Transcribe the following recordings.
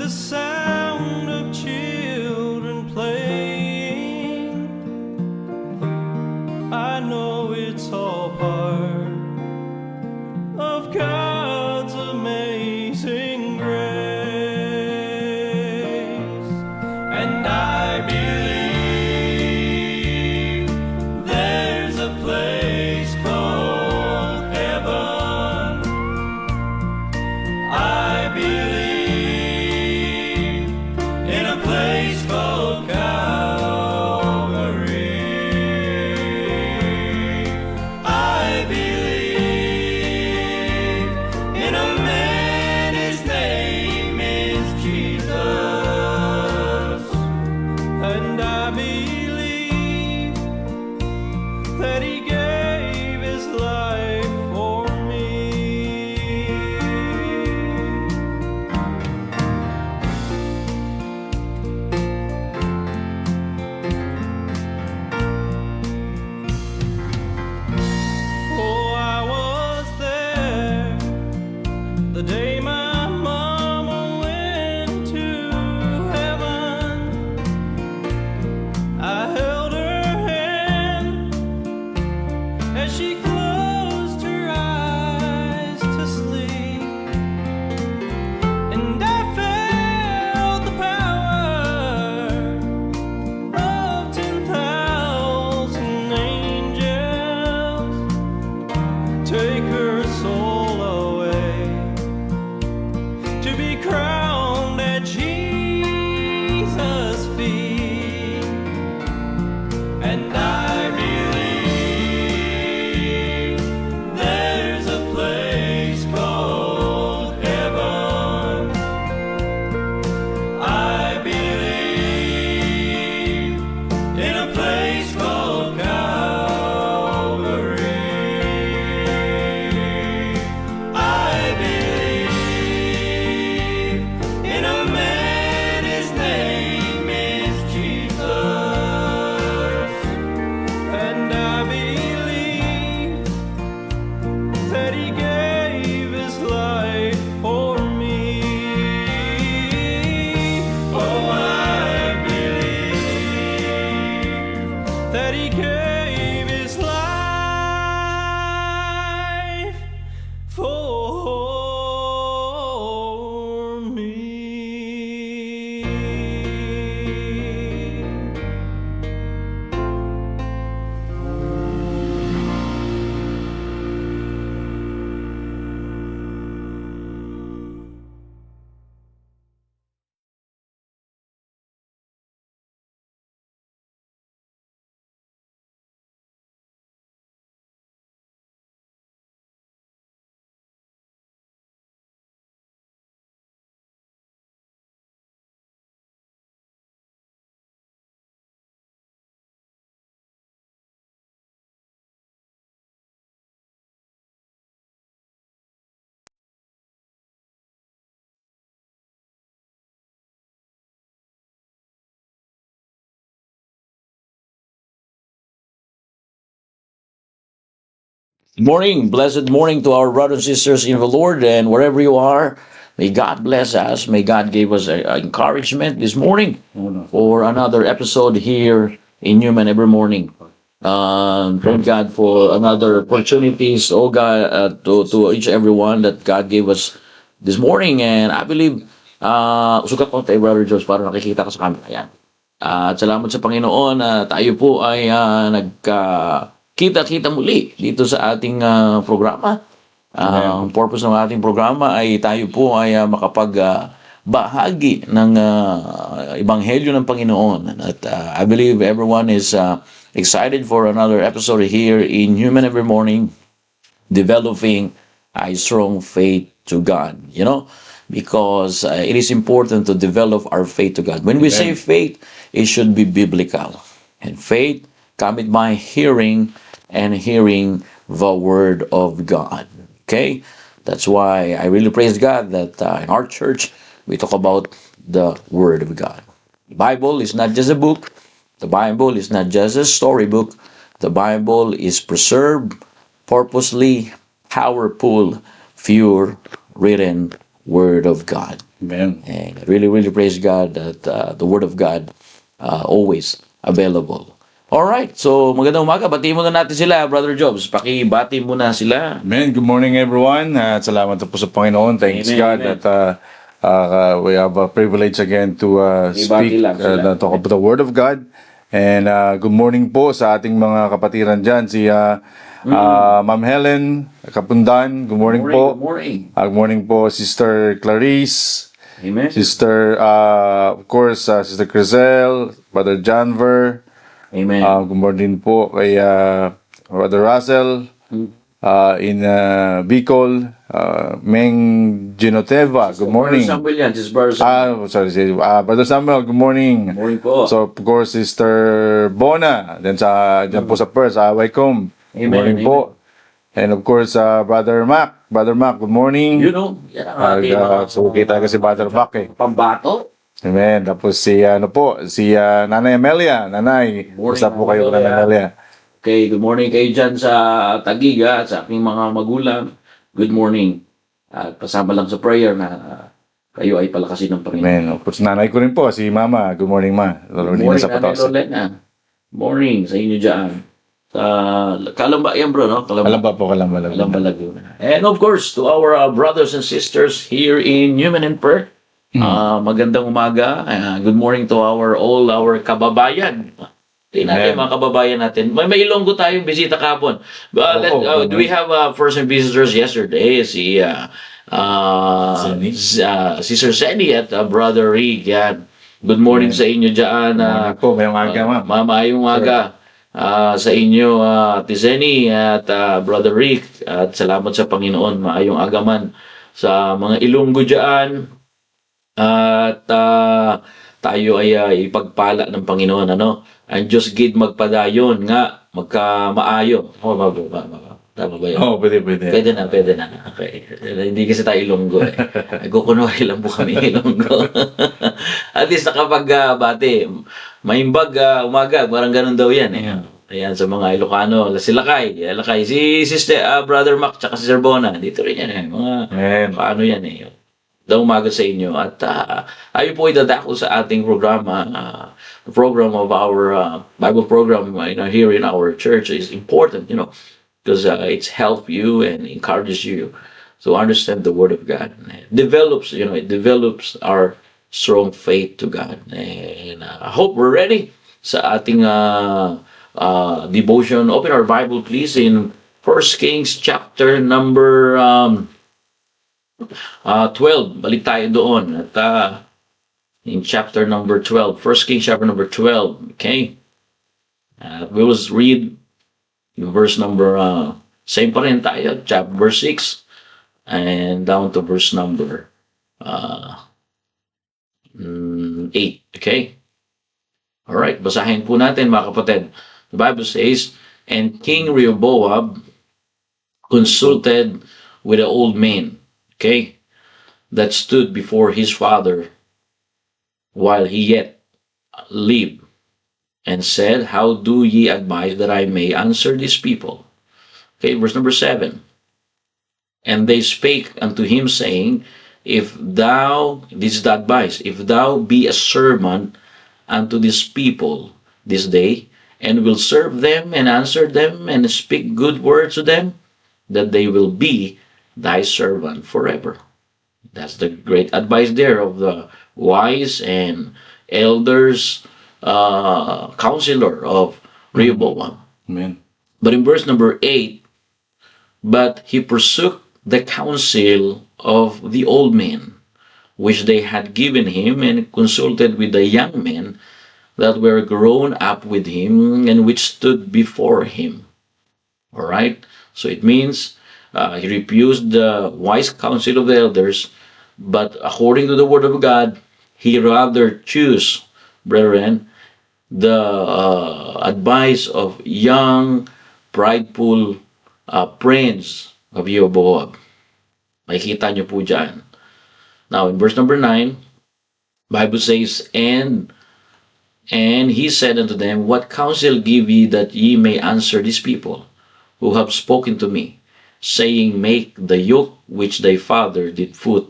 the sound of children playing. I know it's all part of God's amazing grace. And I believe there's a place called heaven. I believe in a place called Calvary. I believe in a man, his name is Jesus. And I believe that he gave his life for me. Oh, I was there the day my mama went to heaven. I held her hand as she closed her eyes to sleep, and I felt the power of 10,000 angels take her soul away to be crowned at Jesus' feet. And I believe there's a place called heaven. I believe in a place called Calvary. I believe in a man, his name is Jesus. And I believe that he gave his life for me. Oh, I believe that he gave his life for me. Morning, blessed morning to our brothers and sisters in the Lord, and wherever you are, may God bless us. May God give us encouragement this morning for another episode here in Human every morning. Thank God for another opportunities, oh God, to each everyone that God gave us this morning. And I believe, sugat ko tayo, Brother George, para nakikita ka sa camera. Yan. At salamat sa Panginoon na tayo po ay kita-kita muli dito sa ating programa. Ang purpose ng ating programa ay tayo po ay makapag-bahagi ng Ebanghelyo ng Panginoon. At I believe everyone is excited for another episode here in Human Every Morning, developing a strong faith to God. You know, because it is important to develop our faith to God. When we say faith, it should be biblical. And faith cometh by hearing, and hearing the word of God. Okay? That's why I really praise God that in our church, we talk about the word of God. The Bible is not just a book. The Bible is not just a storybook. The Bible is preserved, purposely, powerful, pure, written word of God. Amen. And I really, really praise God that the Word of God always available. Alright, so magandang umaga. Batiin muna natin sila, Brother Jobs. Pakibati muna sila. Amen. Good morning, everyone. At salamat po sa Panginoon. Thanks, Amen, God, amen. that we have a privilege again to speak, lang sila. talk about the Word of God. And good morning po sa ating mga kapatiran dyan. Si Ma'am Helen Kapundan. Good morning po. Good morning. Good morning po, Sister Clarice. Amen. Sister, of course, Sister Crizel, Brother Janver. Amen. Good morning po kay Brother Russell in Bicol, Meng Genoteva. Good morning. Brother Samuel yan. This is Brother Samuel. Brother Samuel, good morning. Good morning po. So, of course, Sister Bona, then dyan po sa Perth, Wycombe. Good Amen, morning po. And of course, Brother Mac. Brother Mac, good morning. You know, yan ang ating So, kita kasi Brother Mac eh. pambato. Amen. Tapos si Nanay Amelia. Nanay, Morning, basta po kayo Amelia. Nanay Amelia. Okay, good morning kayo dyan sa Taguig, sa aking mga magulang. Good morning. At pasama lang sa prayer na kayo ay palakasin ng Panginoon. Amen. Of course, nanay ko rin po, si Mama. Good morning, Ma. Good morning, Nanay Lorena. Morning sa inyo dyan. Sa Kalamba yan, bro, no? Kalamba po, Kalamba. Kalamba, Laguna. And of course, to our brothers and sisters here in Newman and Perth, magandang umaga. Good morning to all our kababayan. Tingnan natin mga kababayan natin. May Ilonggo tayong bisita kahapon. Do we have first visitors yesterday? Si Sister Senny at Brother Rick. Yan. Good morning sa inyo dyan. po, may umaga, Ma'am. Mamayong umaga sa inyo, Tizeni at Brother Rick. At salamat sa Panginoon. Maayong agaman sa mga Ilonggo dyan. At tayo ay ipagpala ng Panginoon, ano? Ang Diyos gid magpadayon nga magkamaayo. Tama ba yun? Pwede. Pwede na. Okay. Hindi kasi tayo Ilonggo eh. Kukunwari lang po kami Ilonggo. At least nakapagbati. Maimbag umaga, parang ganun daw yan eh. Ayan, sa mga Ilocano, si Lakay, si Sister, Brother Mac, tsaka si Sir Bona, dito rin yan eh. Mga, paano yan eh. Daw umaga sa inyo. At ayo po idadako sa ating programa. The program of our Bible program here in our church is important, because it's help you and encourages you to understand the Word of God. It develops our strong faith to God. And I hope we're ready sa ating devotion. Open our Bible, please, in 1 Kings chapter number 12, balik tayo doon. At in chapter number 12, 1 Kings chapter number 12, okay? We will read verse number, same pa rin tayo, chapter verse 6, and down to verse number 8, okay? Alright, basahin po natin mga kapatid. The Bible says, and King Rehoboam consulted with the old men, okay, that stood before his father while he yet lived, and said, how do ye advise that I may answer these people? Okay, verse number 7. And they spake unto him, saying, this is the advice, if thou be a servant unto these people this day, and will serve them, and answer them, and speak good words to them, that they will be thy servant forever. That's the great advice there of the wise and elders, counselor of Rehoboam. Amen. But in verse number 8, but he forsook the counsel of the old men, which they had given him, and consulted with the young men that were grown up with him, and which stood before him. All right? So it means he refused the wise counsel of the elders, but according to the Word of God, he rather chose, brethren, the advice of young, prideful friends of Rehoboam. Makikita nyo po dyan. Now, in verse number 9, Bible says, And he said unto them, what counsel give ye that ye may answer these people, who have spoken to me, saying, make the yoke which thy father did put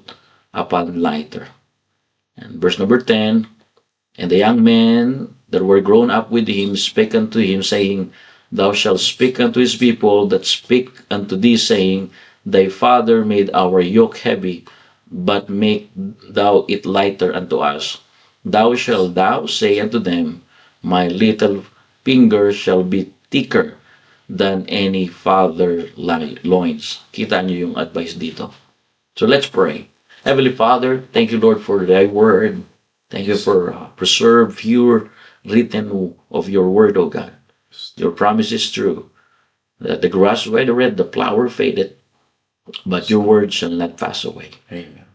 upon lighter. And verse number 10, and the young men that were grown up with him spake unto him, saying, Thou shalt speak unto his people that speak unto thee, saying, Thy father made our yoke heavy, but make thou it lighter unto us. Thou shalt thou say unto them, My little finger shall be thicker than any father loins. Kita niyo yung advice dito. So let's pray. Heavenly Father, thank you, Lord, for thy word. Thank you for preserve pure written of your word, O God. Your promise is true, that the grass withered, the flower faded, but your word shall not pass away. Amen.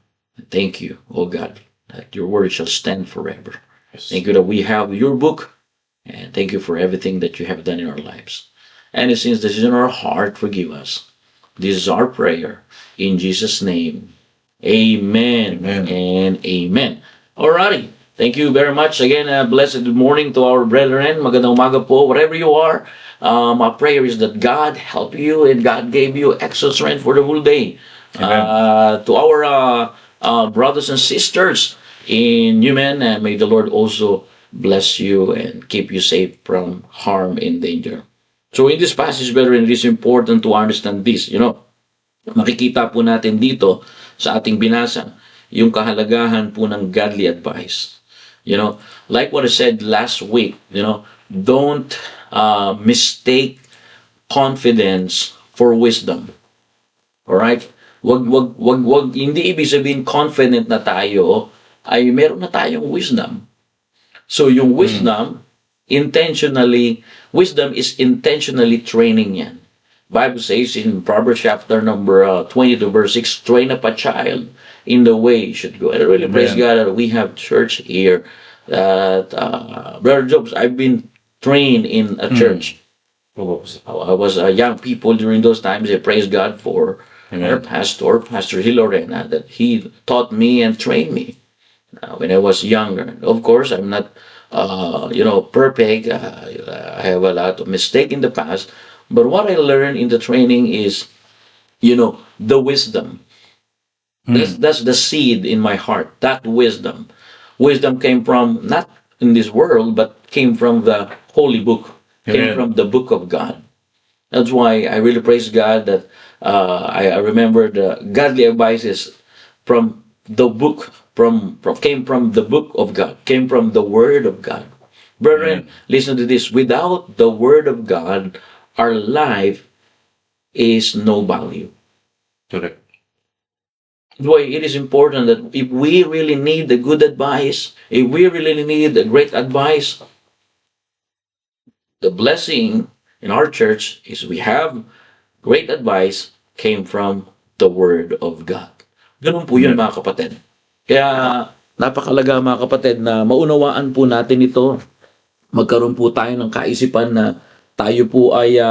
Thank you, O God, that your word shall stand forever. Thank you that we have your book, and thank you for everything that you have done in our lives. Any sins that is in our heart, forgive us. This is our prayer. In Jesus' name, amen, Amen. and amen. Alrighty. Thank you very much. Again, blessed morning to our brethren. Magandang umaga po, wherever you are. My prayer is that God help you and God gave you extra strength for the whole day. To our brothers and sisters in Yumen, may the Lord also bless you and keep you safe from harm and danger. So in this passage, brethren, it is important to understand this. Makikita po natin dito sa ating binasa yung kahalagahan po ng godly advice. Like what I said last week, don't mistake confidence for wisdom. Alright? Wag, hindi ibig sabihin confident na tayo ay meron na tayong wisdom. So yung wisdom is intentionally training yan. Bible says in Proverbs chapter number 22 verse 6, train up a child in the way he should go. And I really praise God that we have church here. Brother Jobs, I've been trained in a church. I was a young people during those times. I praise God for our pastor, Pastor Hilorena, that he taught me and trained me when I was younger. Of course, I'm not perfect. I have a lot of mistakes in the past. But what I learned in the training is, the wisdom. That's the seed in my heart, that wisdom. Wisdom came from, not in this world, but came from the Holy Book, came from the Book of God. That's why I really praise God that I remember the godly advices from the book, came from the Book of God, came from the Word of God. Brethren, listen to this. Without the Word of God, our life is no value. Correct. That's why it is important that if we really need the good advice, if we really need the great advice, the blessing in our church is we have great advice came from the Word of God. Ganun po yun, mga kapatid. Kaya napakalaga, mga kapatid, na maunawaan po natin ito. Magkaroon po tayo ng kaisipan na tayo po ay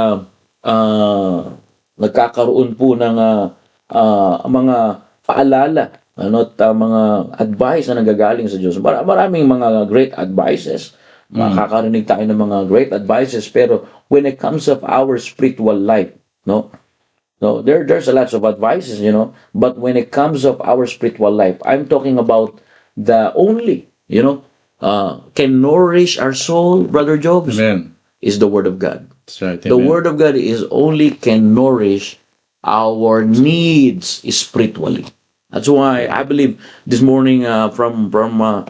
nagkakaroon po ng mga paalala at mga advice na nagagaling sa Diyos. Maraming mga great advices. Makakarinig tayo ng mga great advices, pero when it comes of our spiritual life, there's a lot of advices, but when it comes of our spiritual life, I'm talking about the only, can nourish our soul, Brother Jobs. Amen. Is the Word of God. That's right. The Word of God is only can nourish our needs spiritually. That's why I believe this morning from Brother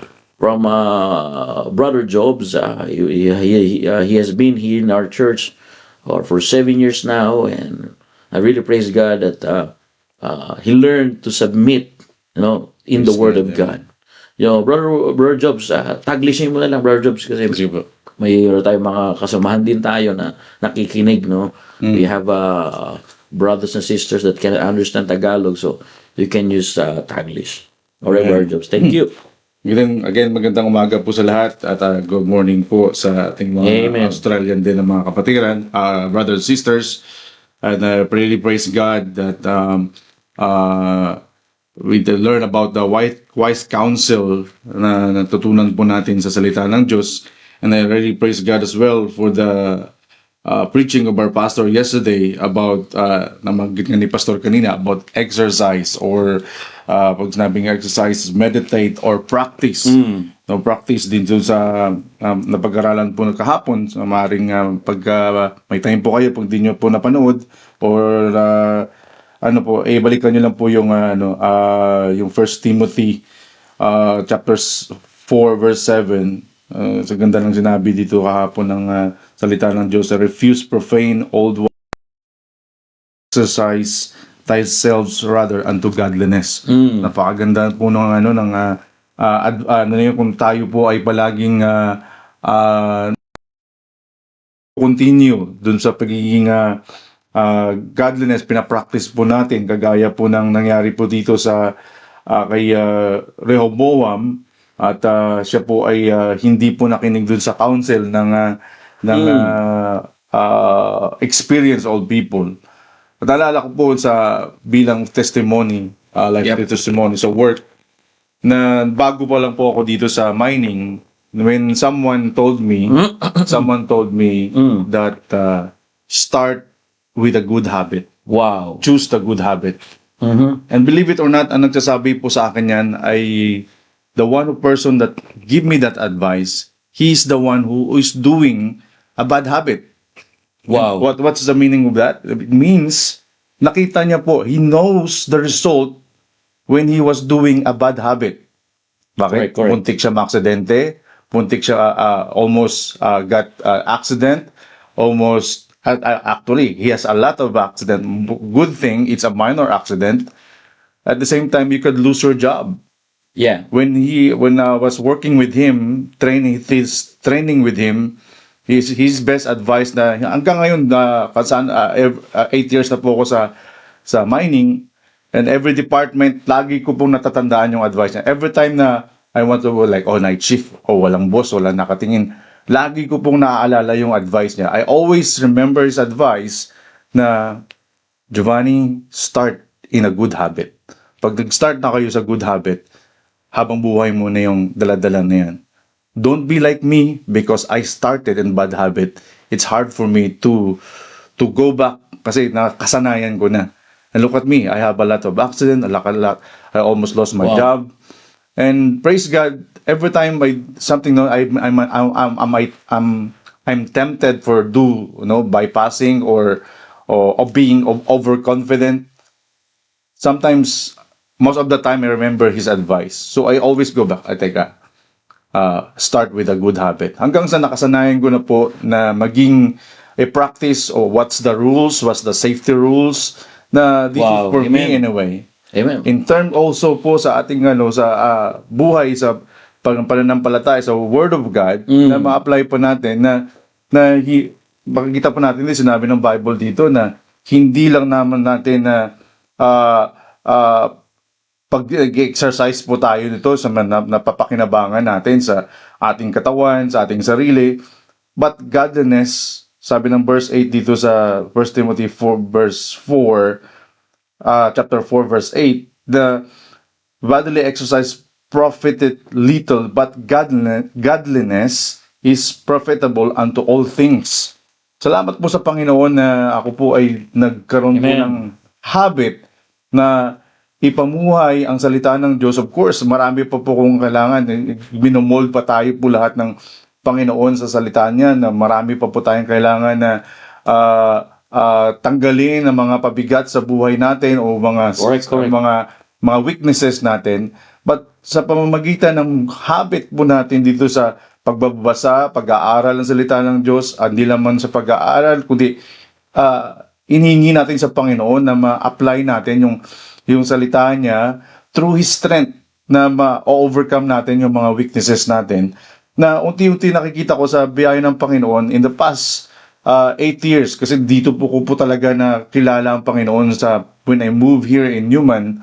Jobs, he has been here in our church for 7 years now, and I really praise God that he learned to submit, in the Word of God. Brother Jobs, taglisin mo na lang, Brother Jobs, kasi may tayong mga kasamahan din tayo na nakikinig, We have brothers and sisters that can understand Tagalog, so you can use Taglish. Alright, Brother Jobs. Thank you. Again, magandang umaga po sa lahat at good morning po sa ating mga Australian din na mga kapatiran, brothers and sisters. And I really praise God that we learn about the wise counsel na natutunan po natin sa salita ng Diyos. And I really praise God as well for the preaching of our pastor yesterday about nabanggit nga ni pastor kanina about exercise or pag sinabing exercise, meditate or practice. No, practice din dun sa napag-aralan po kahapon. So, maaaring pag may time po kayo, pag di nyo po napanood or balikan nyo lang po yung yung 1 Timothy chapters 4 verse 7. Sa ganda ng sinabi dito kahapon ng salita ng Diyos, refuse profane old exercise thyself rather unto godliness. Napakaganda po ng kung tayo po ay palaging continue dun sa pagiging godliness, pinapractice po natin kagaya po ng nangyari po dito sa kay Rehoboam at siya po ay hindi po nakinig dun sa counsel ng experienced old people. At alala ko po sa bilang testimony, testimony sa work, na bago pa lang po ako dito sa mining, when someone told me that start with a good habit. Wow. Choose the good habit. And believe it or not, ang nagsasabi po sa akin yan ay the person that give me that advice, he's the one who is doing a bad habit. Wow. What's the meaning of that? It means, nakita niya po, he knows the result when he was doing a bad habit. Bakit? Correct. Puntik siya maaksidente, puntik siya almost got accident, almost actually he has a lot of accident. Good thing it's a minor accident. At the same time, you could lose your job. Yeah. When I was working with him, training with him, his best advice na hanggang ngayon 8 years na po ako sa mining, and every department lagi ko pong natatandaan yung advice niya. Every time na I want to night shift walang boss, walang nakatingin, lagi ko pong naaalala yung advice niya. I always remember his advice na Giovanni, start in a good habit. Pag nag-start na kayo sa good habit, habang buhay mo na yung daladala na yan. Don't be like me because I started in bad habit. It's hard for me to go back kasi nakasanayan ko na. And look at me, I have a lot of accident, a lot. I almost lost my job. And praise God, every time I'm tempted for bypassing or being overconfident. Sometimes, most of the time, I remember his advice. So I always go back. Start with a good habit. Hanggang sa nakasanayan ko na po na maging a practice o what's the rules, what's the safety rules, na this is for me anyway. Amen. In term also po sa ating sa buhay, sa pananampalataya, sa Word of God, na ma-apply po natin makikita po natin din sinabi ng Bible dito na hindi lang naman natin na pag-exercise po tayo nito sa napapakinabangan natin sa ating katawan, sa ating sarili, but godliness, sabi ng verse 8 dito sa 1 Timothy 4 verse 4, chapter 4 verse 8, the bodily exercise profited little, but godliness is profitable unto all things. Salamat po sa Panginoon na ako po ay nagkaroon po ng habit na ipamuhay ang salita ng Diyos. Of course, marami pa po kung kailangan. Binomold pa tayo po lahat ng Panginoon sa salita niya, na marami pa po tayong kailangan na tanggalin ang mga pabigat sa buhay natin o mga mga weaknesses natin. But sa pamamagitan ng habit po natin dito sa pagbabasa, pag-aaral ng salita ng Diyos, hindi naman sa pag-aaral, kundi inihingi natin sa Panginoon na ma-apply natin yung salita niya through His strength, na ma-overcome natin yung mga weaknesses natin. Na unti-unti nakikita ko sa biyaya ng Panginoon in the past 8 years, kasi dito po ko talaga na kilala ang Panginoon when I moved here in Newman,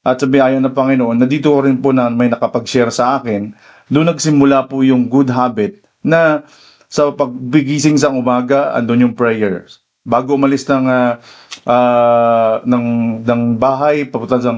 at sa biyaya ng Panginoon, na dito ko rin po na may nakapag-share sa akin, doon nagsimula po yung good habit na sa pagbigising sa umaga, andun yung prayers. Bago umalis ng bahay, papunta sa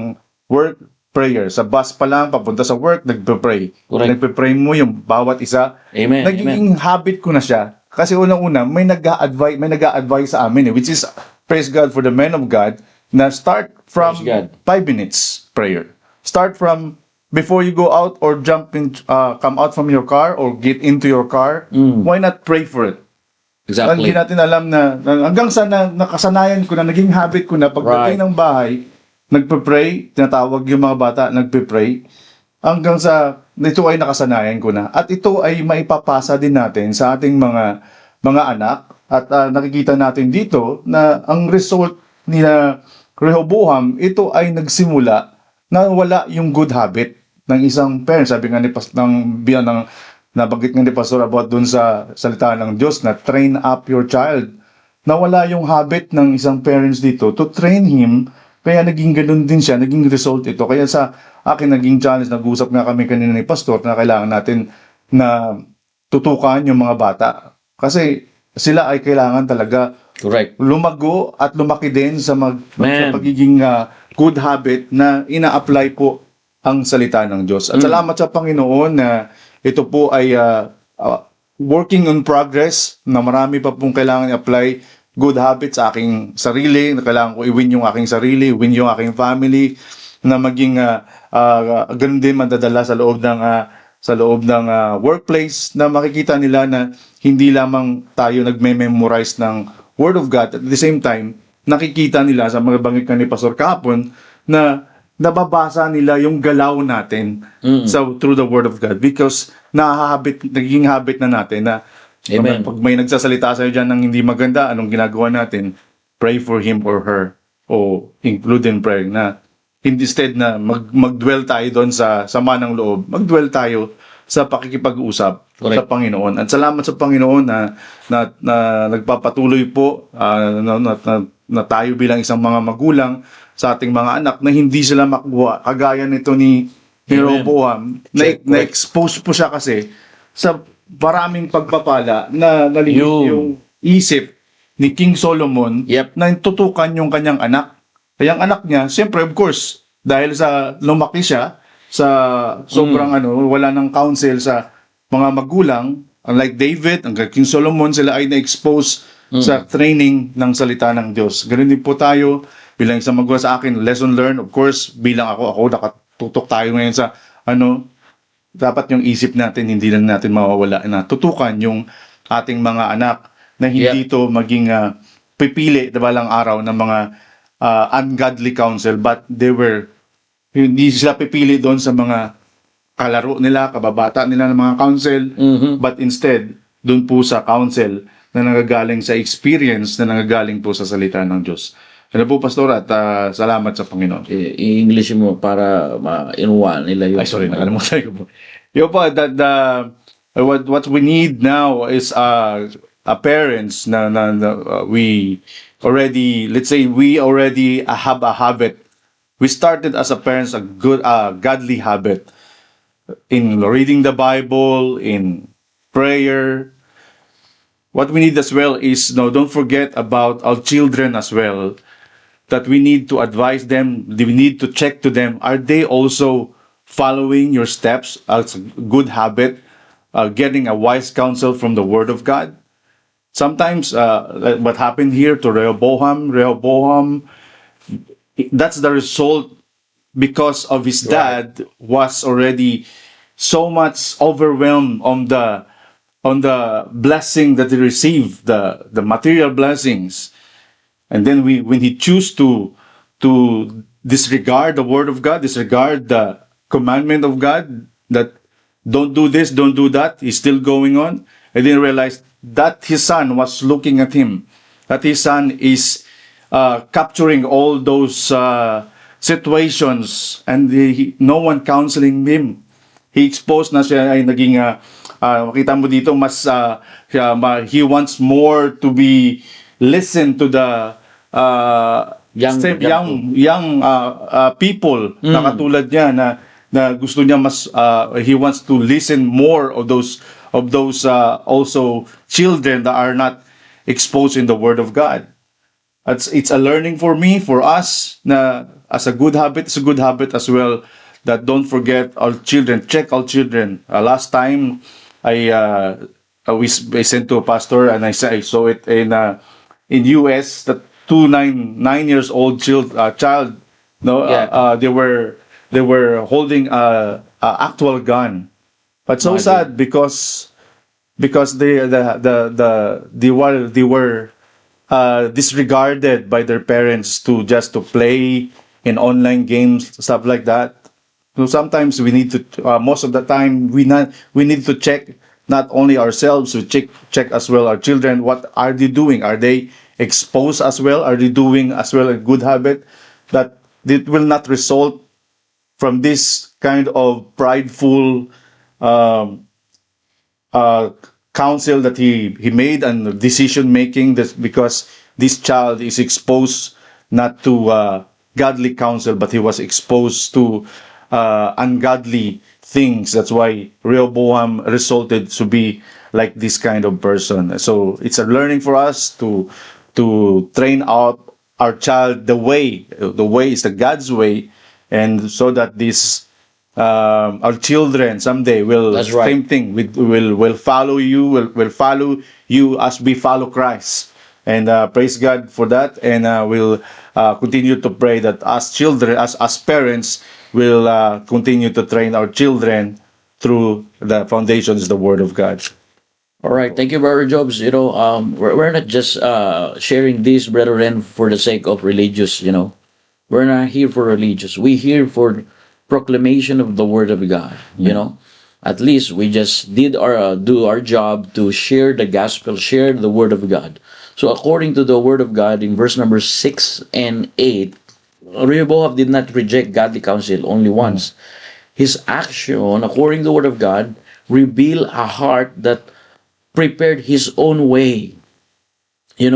work, prayer. Sa bus pa lang, papunta sa work, nagpe-pray. Nagpe-pray mo yung bawat isa. Amen. Nagiging habit ko na siya. Kasi unang-una, may nag-a-advise sa amin which is, praise God for the men of God, na start from Praise God. 5 minutes prayer. Start from before you go out or come out from your car or get into your car, why not pray for it? Exactly. Hindi natin alam na hanggang sa nakasanayan ko na, naging habit ko na pagdating Right. ng bahay, nagpe-pray, tinatawag yung mga bata, nagpe-pray, hanggang sa ito ay nakasanayan ko na. At ito ay maipapasa din natin sa ating mga anak. At nakikita natin dito na ang result ni Rehoboam, ito ay nagsimula na wala yung good habit ng isang parent. Sabi nga nabanggit nga ni Pastor about dun sa salita ng Diyos na train up your child. Nawala yung habit ng isang parents dito to train him, kaya naging ganun din siya, naging result ito. Kaya sa akin naging challenge, nag-usap nga kami kanina ni Pastor na kailangan natin na tutukan yung mga bata. Kasi sila ay kailangan talaga Correct. lumago at lumaki din sa Man. pagiging good habit na ina-apply po ang salita ng Diyos. At salamat sa Panginoon na ito po ay working on progress, na marami pa pong kailangan i-apply good habits sa aking sarili, na kailangan ko i-win yung aking sarili, win yung aking family, na maging ganun din madadala sa loob ng workplace, na makikita nila na hindi lamang tayo nagme-memorize ng Word of God, at the same time nakikita nila sa mga banggit ni Pastor kahapon na nababasa nila yung galaw natin through the Word of God, because naging habit na natin na Amen. pag may nagsasalita sa'yo dyan ng hindi maganda, anong ginagawa natin? Pray for him or her, o include in prayer, na instead na mag-dwell tayo doon sa sama ng loob, mag-dwell tayo sa pakikipag-usap Correct. sa Panginoon. At salamat sa Panginoon na nagpapatuloy po na tayo bilang isang mga magulang sa ating mga anak na hindi sila makuha kagaya nito ni Rehoboam, na-expose po siya kasi sa maraming pagpapala na nalihis yung isip ni King Solomon. Yep. Na tutukan yung kanyang anak. Kaya ang anak niya, siyempre of course, dahil sa lumaki siya sa sobrang wala ng counsel sa mga magulang, unlike David, ang King Solomon, sila ay na-expose sa training ng salita ng Diyos. Ganun din po tayo bilang isang magulang. Sa akin, lesson learned, of course, bilang ako nakatutok tayo ngayon sa dapat yung isip natin, hindi lang natin mawawala na tutukan yung ating mga anak na hindi to maging pipili balang araw ng mga ungodly counsel, but hindi sila pipili doon sa mga kalaro nila, kababata nila ng mga counsel, but instead, doon po sa counsel na nanggagaling sa experience, na nanggagaling po sa salita ng Diyos. Ano po, Pastor, at salamat sa Panginoon. I-English mo para inuwa nila yun. Ay, sorry, nakalimutan ko po. Yung po, what we need now is parents na we already, let's say, we already have a habit. We started as a parents a good, godly habit in reading the Bible, in prayer. What we need as well is, don't forget about our children as well, that we need to advise them, we need to check to them, are they also following your steps as a good habit, getting a wise counsel from the Word of God? Sometimes, what happened here to Rehoboam, that's the result because of his dad was already so much overwhelmed on the blessing that he received, the material blessings. And then when he chose to disregard the Word of God, disregard the commandment of God, that don't do this, don't do that, he's still going on, and then realized that his son was looking at him, that his son is capturing all those situations, and no one counseling him. He exposed na siya ay naging, makita mo dito, he wants more to be listen to the young people na katulad niya na gusto niya he wants to listen more of those also children that are not exposed in the Word of God. It's a learning for me, for us, na as a good habit, it's a good habit as well, that don't forget our children, check our children. Last time I I sent to a pastor, and I saw it in US that 9 years old child, no, Yeah. they were holding a actual gun, but so Imagine. sad because they were disregarded by their parents to just to play in online games, stuff like that. So sometimes we need to, most of the time, we need to check not only ourselves, we check as well our children. What are they doing? Are they exposed as well? Are they doing as well a good habit that it will not result from this kind of prideful um, uh, counsel that he made and decision making, that because this child is exposed not to godly counsel, but he was exposed to ungodly things. That's why Rehoboam resulted to be like this kind of person. So it's a learning for us to train out our child the way. The way is the God's way, and so that this our children someday will, That's right. same thing, will follow you, will follow you as we follow Christ. And praise God for that. And we'll continue to pray that as children, as parents, will continue to train our children through the foundations, the Word of God. All right, thank you, Brother Jobs. We're not just sharing this, brethren, for the sake of religious. We're not here for religious. We're here for proclamation of the Word of God. At least we just did do our job to share the gospel, share the Word of God. So according to the Word of God, in verse number 6 and 8, Rehoboam did not reject godly counsel only once. His action, according to the Word of God, revealed a heart that prepared his own way. He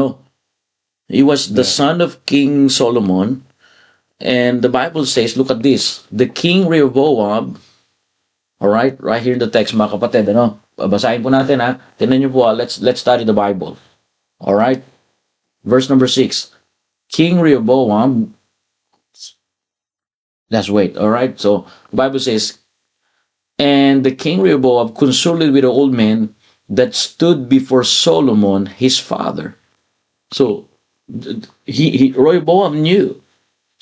was the Yeah. son of King Solomon, and the Bible says, look at this, the King Rehoboam, all right here in the text, mga kapatid, basahin po natin, ha, tingnan niyo po, let's study the Bible, all right, verse number 6, King Rehoboam, let's wait, all right, so the Bible says, and the King Rehoboam consulted with the old men that stood before Solomon his father. So Rehoboam knew.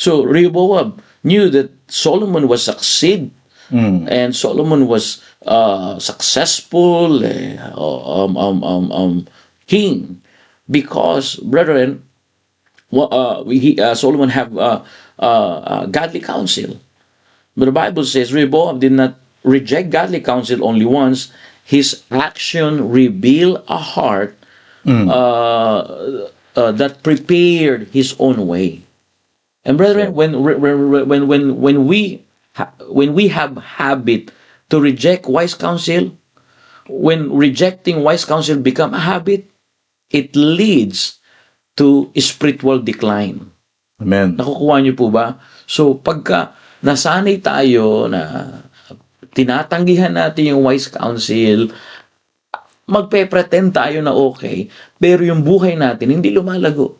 So Rehoboam knew that Solomon was succeed, and Solomon was successful king, because, brethren, Solomon have godly counsel. But the Bible says Rehoboam did not reject godly counsel only once. His action revealed a heart that prepared his own way. And brethren, when we have habit to reject wise counsel, when rejecting wise counsel become a habit, it leads to spiritual decline. Amen. Nakukuha niyo po ba? So pagka nasanay tayo na tinatanggihan natin yung wise counsel, magpe-pretend tayo na okay, pero yung buhay natin hindi lumalago.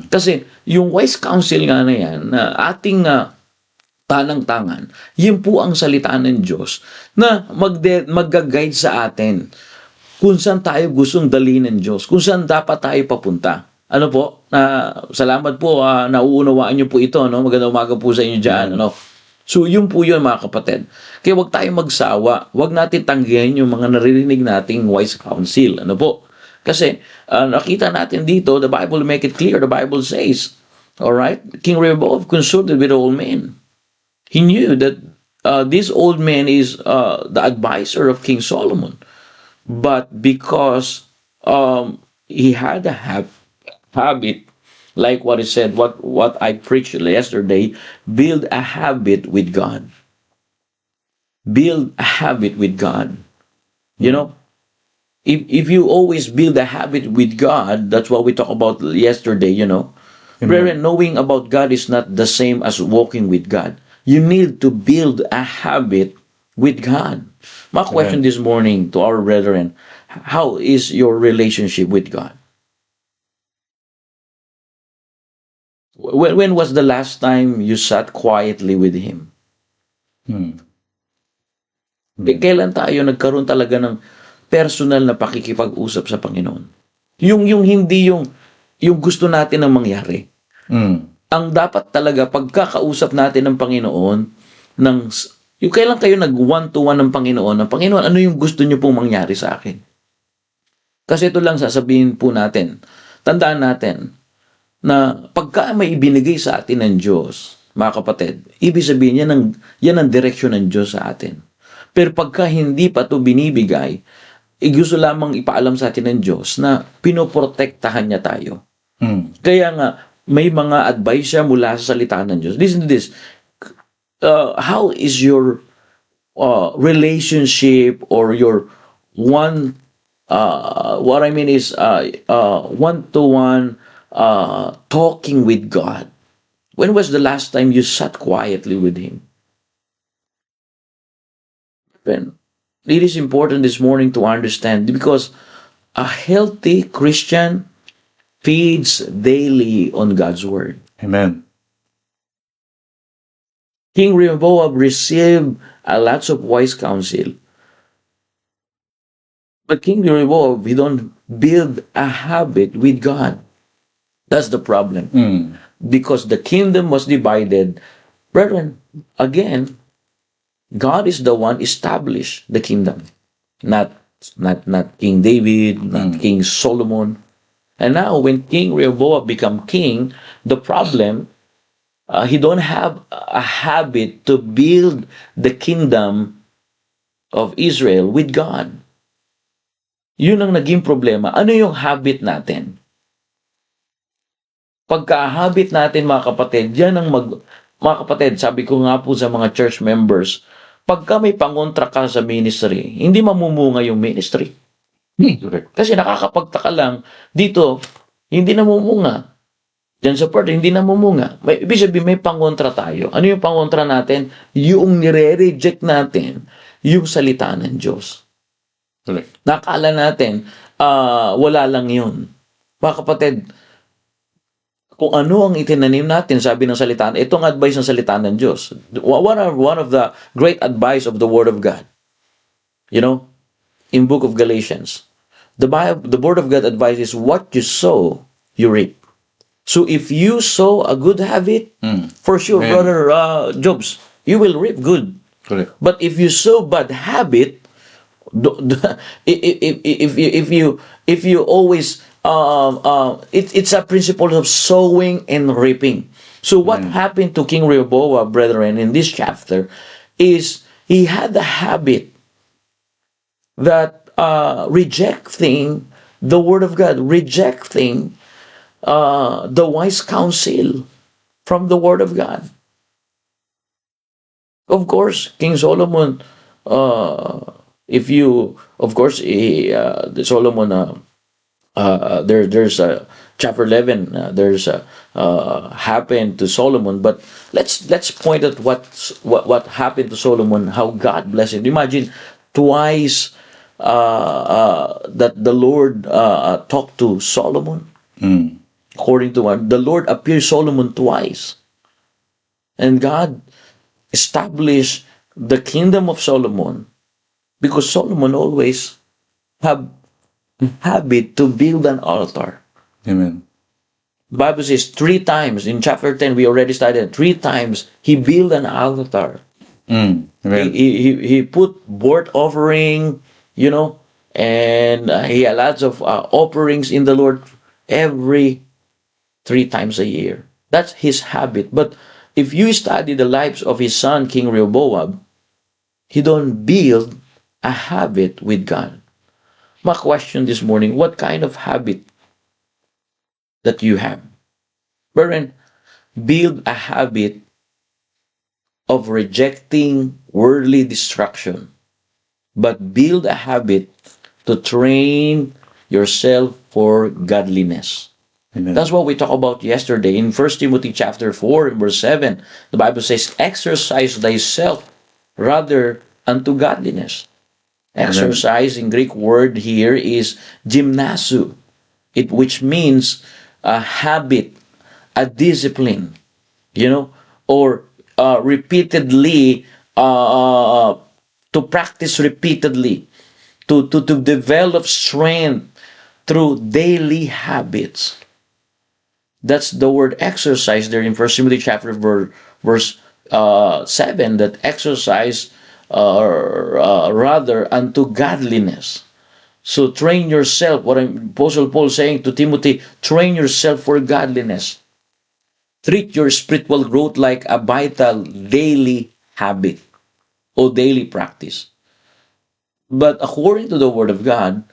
Kasi yung wise counsel nga na yan, na ating tanang-tangan, yun po ang salita ng Diyos na mag-guide sa atin kung saan tayo gustong dalhin ng Diyos, kung saan dapat tayo papunta. Ano po? Salamat po, nauunawaan niyo po ito. Magandang umaga po sa inyo dyan. So, yun po yun, mga kapatid. Kaya huwag tayong magsawa. Huwag natin tanggihan yung mga naririnig nating wise counsel. Ano po? Kasi, nakita natin dito, the Bible make it clear. The Bible says, alright, King Rehoboam consulted with old men. He knew that this old man is the advisor of King Solomon. But because he had a habit, like what he said, what I preached yesterday, build a habit with God. Build a habit with God. If you always build a habit with God, that's what we talked about yesterday, Brethren, knowing about God is not the same as walking with God. You need to build a habit with God. My question this morning to our brethren, how is your relationship with God? When was the last time you sat quietly with Him? Kailan tayo nagkaroon talaga ng personal na pakikipag-usap sa Panginoon. Yung hindi yung gusto natin na mangyari. Ang dapat talaga pagkakausap natin ng Panginoon yung kailan kayo nag one-to-one ng Panginoon, ano yung gusto niyo pong mangyari sa akin? Kasi ito lang sasabihin po natin. Tandaan natin na pagka may ibinigay sa atin ng Diyos, mga kapatid, ibig sabihin yan ang direksyon ng Diyos sa atin. Pero pagka hindi pa ito binibigay, gusto lamang ipaalam sa atin ng Diyos na pinoprotektahan niya tayo. Kaya nga, may mga advice siya mula sa salita ng Diyos. Listen to this. How is your relationship or your what I mean is one-to-one talking with God? When was the last time you sat quietly with Him? Ben, it is important this morning to understand because a healthy Christian feeds daily on God's Word. Amen. King Rehoboam received lots of wise counsel. But King Rehoboam, he don't build a habit with God. That's the problem. Because the kingdom was divided. Brethren, again, God is the one established the kingdom. Not King David, not King Solomon. And now when King Rehoboam become king, the problem, he don't have a habit to build the kingdom of Israel with God. Yun ang naging problema. Ano yung habit natin? Pagka-habit natin, mga kapatid, mga kapatid, sabi ko nga po sa mga church members, pagka may pangontra ka sa ministry, hindi mamumunga yung ministry. Kasi nakakapagtaka lang, dito, hindi namumunga. Diyan sa part, hindi namumunga. Ibig sabihin, may pangontra tayo. Ano yung pangontra natin? Yung nire-reject natin, yung salita ng Diyos. Nakala natin, wala lang yun. Mga kapatid, kung ano ang itinanim natin, sabi ng salita, itong advice ng salita ng Diyos. One of the great advice of the Word of God. You know, in book of Galatians, the Word of God advises what you sow, you reap. So if you sow a good habit, for sure, brother Jobs, you will reap good. Correct. But if you sow bad habit, if you always it's a principle of sowing and reaping. So what happened to King Rehoboam, brethren, in this chapter is he had the habit that rejecting the Word of God, rejecting the wise counsel from the Word of God. Of course, King Solomon, if you, of course, Solomon, there's chapter 11, there's happened to Solomon, but let's point at what happened to Solomon, how God blessed him. Imagine twice that the Lord talked to Solomon. According to what the Lord appeared Solomon twice, and God established the kingdom of Solomon because Solomon always have habit to build an altar. Amen. The Bible says 3 times in chapter 10. We already studied 3 times he built an altar. Amen. He put burnt offering, you know, and he had lots of offerings in the Lord every 3 times a year. That's his habit. But if you study the lives of his son, King Rehoboam, he don't build a habit with God. My question this morning, what kind of habit that you have? Brethren, build a habit of rejecting worldly distraction, but build a habit to train yourself for godliness. Amen. That's what we talked about yesterday in 1 Timothy chapter 4, verse 7. The Bible says, exercise thyself rather unto godliness. Exercise in Greek word here is gymnasu, which means a habit, a discipline, you know, or repeatedly, to practice repeatedly. to develop strength through daily habits. That's the word exercise there in First Timothy chapter verse 7, that exercise rather unto godliness. So train yourself. What Apostle Paul saying to Timothy, train yourself for godliness. Treat your spiritual growth like a vital daily habit or daily practice. But according to the Word of God,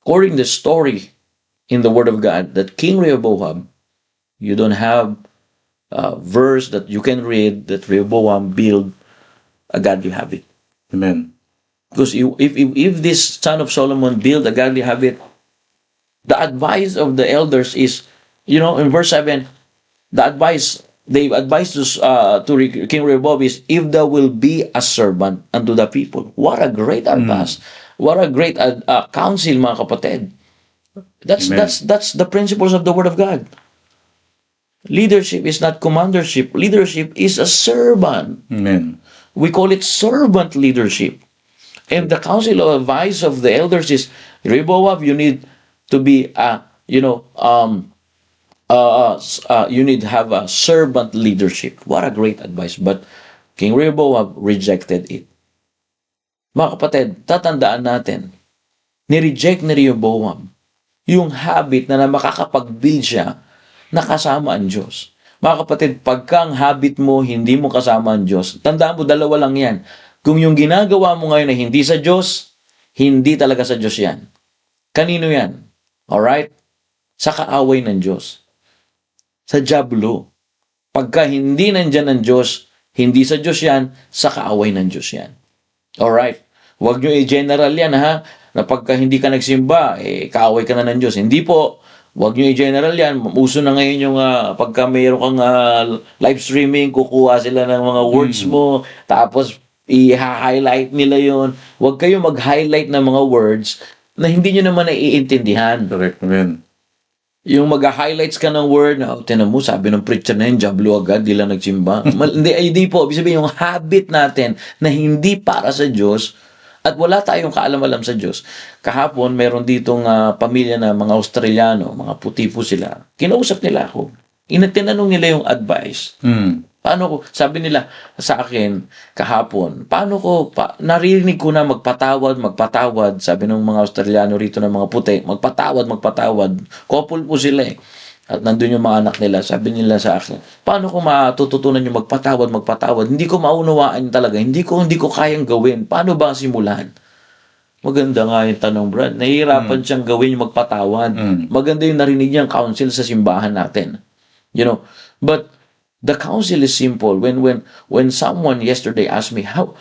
according to the story in the Word of God, that King Rehoboam, you don't have a verse that you can read that Rehoboam built a godly habit. Amen. Because if this son of Solomon built a godly habit, the advice of the elders is, in verse 7, the advice they advise to King Rehoboam is, if thou will be a servant unto the people. What a great advice! What a great counsel, mga kapatid. That's Amen. that's the principles of the Word of God. Leadership is not commandership. Leadership is a servant. Amen. We call it servant leadership. And the counsel of advice of the elders is, Rehoboam, you need to be you need to have a servant leadership. What a great advice. But King Rehoboam rejected it. Mga kapatid, tatandaan natin, ni-reject ni Rehoboam yung habit na makakapag-build siya na kasama ang Diyos. Mga kapatid, pagka ang habit mo, hindi mo kasama ang Diyos, tandaan mo, dalawa lang yan. Kung yung ginagawa mo ngayon ay hindi sa Diyos, hindi talaga sa Diyos yan. Kanino yan? Alright? Sa kaaway ng Diyos. Sa Diablo. Pagka hindi nandyan ang Diyos, hindi sa Diyos yan, sa kaaway ng Diyos yan. Alright? Huwag nyo i-general yan, ha? Na pagka hindi ka nagsimba, kaaway ka na ng Diyos. Hindi po. Huwag nyo i-general yan. Uso na ngayon yung pagka mayroon kang live streaming, kukuha sila ng mga words mo, tapos i-highlight nila yon. Huwag kayo mag-highlight ng mga words na hindi nyo naman naiintindihan. Correct. Amen. Yung mag-highlights ka ng word na, tinan mo, sabi ng preacher na yun, Diablo agad, di lang nagsimba. Hindi po. Ibig sabihin, yung habit natin na hindi para sa Diyos at wala tayong kaalam-alam sa Diyos. Kahapon, meron ditong pamilya na mga Australiano, mga puti po sila. Kinausap nila ako. Tinanong nila yung advice. Paano ko, sabi nila sa akin kahapon, naririnig ko na magpatawad, sabi ng mga Australiano rito ng mga puti, magpatawad. Couple po sila eh. At nandun yung mga anak nila, sabi nila sa akin, paano ko matututunan yung magpatawad? Hindi ko maunawaan talaga, hindi ko kayang gawin. Paano ba simulan? Maganda nga yung tanong, Brad. Nahihirapan siyang gawin yung magpatawad. Maganda yung narinig niyang counsel sa simbahan natin. But the counsel is simple. When someone yesterday asked me, how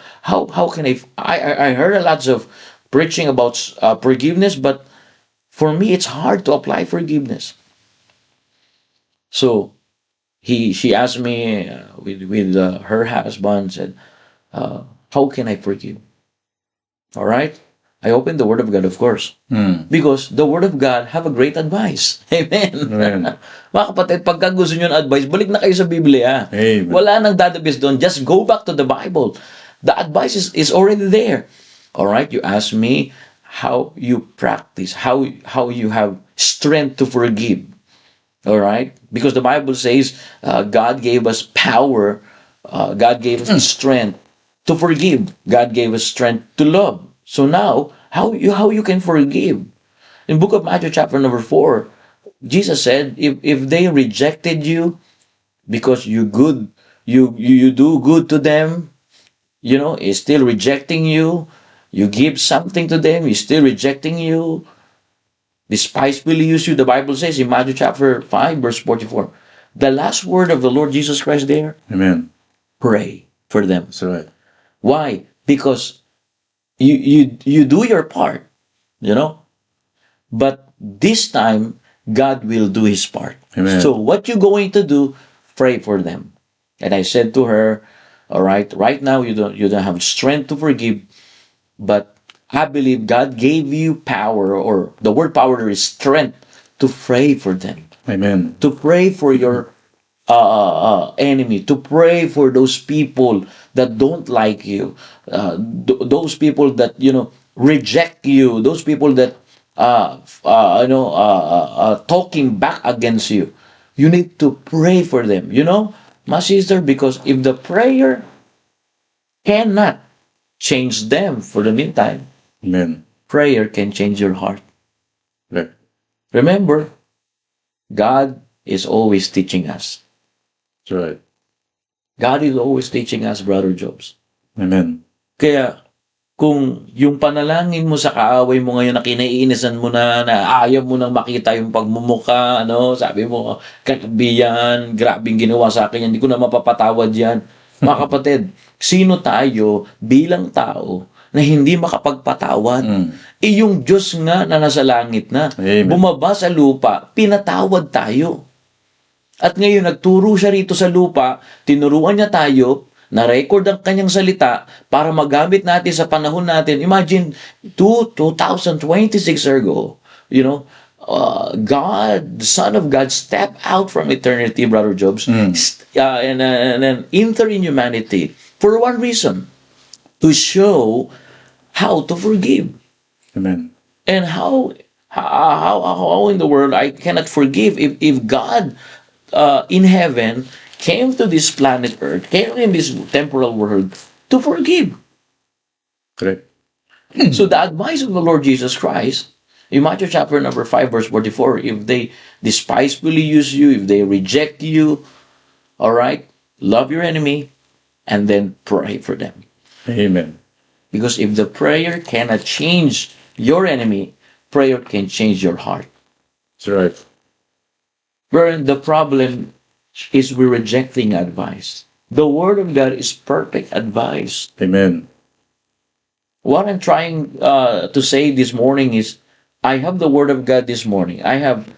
can I heard a lot of preaching about forgiveness, but for me it's hard to apply forgiveness. So she asked me with her husband, said, how can I forgive? All right. I opened the Word of God, of course. Because the Word of God have a great advice. Amen. Amen. Mga kapatid, pagka gusto nyo ng advice, balik na kayo sa Biblia. Amen. Wala nang dadabis doon. Just go back to the Bible. The advice is already there. All right? You ask me how you practice, how you have strength to forgive. All right? Because the Bible says God gave us power. God gave us strength to forgive. God gave us strength to love. So now, how you can forgive? In book of Matthew chapter number 4, Jesus said, if they rejected you because you do good to them, is still rejecting you, you give something to them, is still rejecting you, despisefully use you, the Bible says in Matthew chapter 5, verse 44. The last word of the Lord Jesus Christ there, Amen. pray for them. That's right. Why? Because you do your part, but this time God will do His part. Amen. So what you going to do? Pray for them. And I said to her, all right now you don't have strength to forgive, but I believe God gave you power, or the word power there is strength, to pray for them, Amen. to pray for your enemy, to pray for those people that don't like you, those people that reject you, those people that talking back against you, you need to pray for them. My sister, because if the prayer cannot change them for the meantime, Amen. prayer can change your heart. Right. Remember, God is always teaching us. That's right. God is always teaching us, Brother Jobs. Amen. Kaya, kung yung panalangin mo sa kaaway mo ngayon na kinaiinisan mo na ayaw mo nang makita yung pagmumuka, sabi mo, kakabiyan, grabing ginawa sa akin yan, hindi ko na mapapatawad yan. Mga kapatid, sino tayo bilang tao na hindi makapagpatawad? Yung Diyos nga na nasa langit na, Amen. bumaba sa lupa, pinatawad tayo. At ngayon, nagturo siya rito sa lupa, tinuruan niya tayo, na-record ang kanyang salita para magamit natin sa panahon natin. Imagine, 2026 ago, God, the Son of God, stepped out from eternity, Brother Jobs, and enter in humanity for one reason, to show how to forgive. Amen. And how in the world I cannot forgive if God in heaven came to this planet Earth, came in this temporal world to forgive. Correct. So the advice of the Lord Jesus Christ, in Matthew chapter number 5, verse 44, if they despitefully use you, if they reject you, all right, love your enemy, and then pray for them. Amen. Because if the prayer cannot change your enemy, prayer can change your heart. That's right. Where the problem is we're rejecting advice. The Word of God is perfect advice. Amen. What I'm trying to say this morning is, I have the Word of God this morning. I have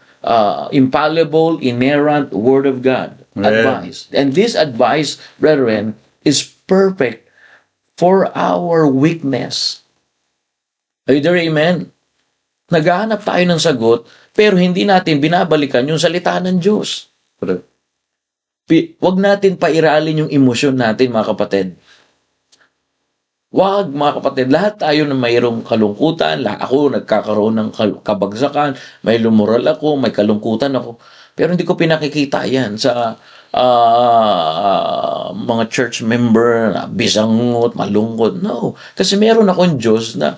infallible, inerrant Word of God advice. And this advice, brethren, is perfect for our weakness. Are you there, amen? Naghahanap tayo ng sagot, pero hindi natin binabalikan yung salita ng Diyos. Correct. Huwag natin pairalin yung emosyon natin, mga kapatid. Huwag, mga kapatid. Lahat tayo na mayroong kalungkutan. Ako, nagkakaroon ng kabagsakan. May lumural ako, may kalungkutan ako. Pero hindi ko pinakikita yan sa mga church member na bisangot, malungkot. No. Kasi meron akong Diyos na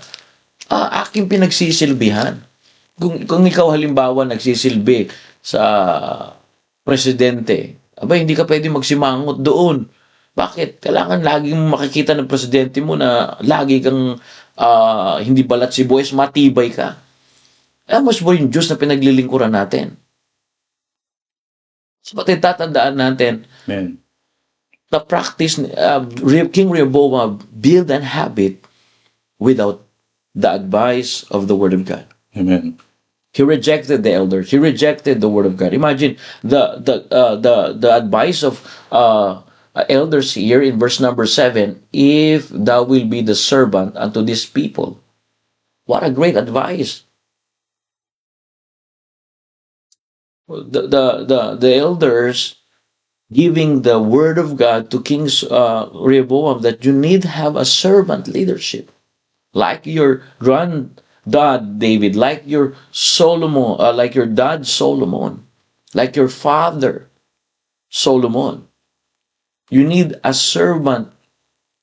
aking pinagsisilbihan. Kung ikaw halimbawa nagsisilbi sa presidente, hindi ka pwede magsimangot doon. Bakit? Kailangan laging makikita ng presidente mo na lagi kang hindi balat sibuyas, matibay ka. Mas mo yung Diyos na pinaglilingkuran natin. So, pati tatandaan natin, Amen. the practice, King Rehoboam build an habit without the advice of the Word of God. Amen. He rejected the elders. He rejected the Word of God. Imagine the advice of elders here in verse number 7. If thou will be the servant unto these people, what a great advice! The elders giving the Word of God to King Rehoboam that you need to have a servant leadership, like your granddad David, like your Solomon, like your dad Solomon, like your father Solomon. You need a servant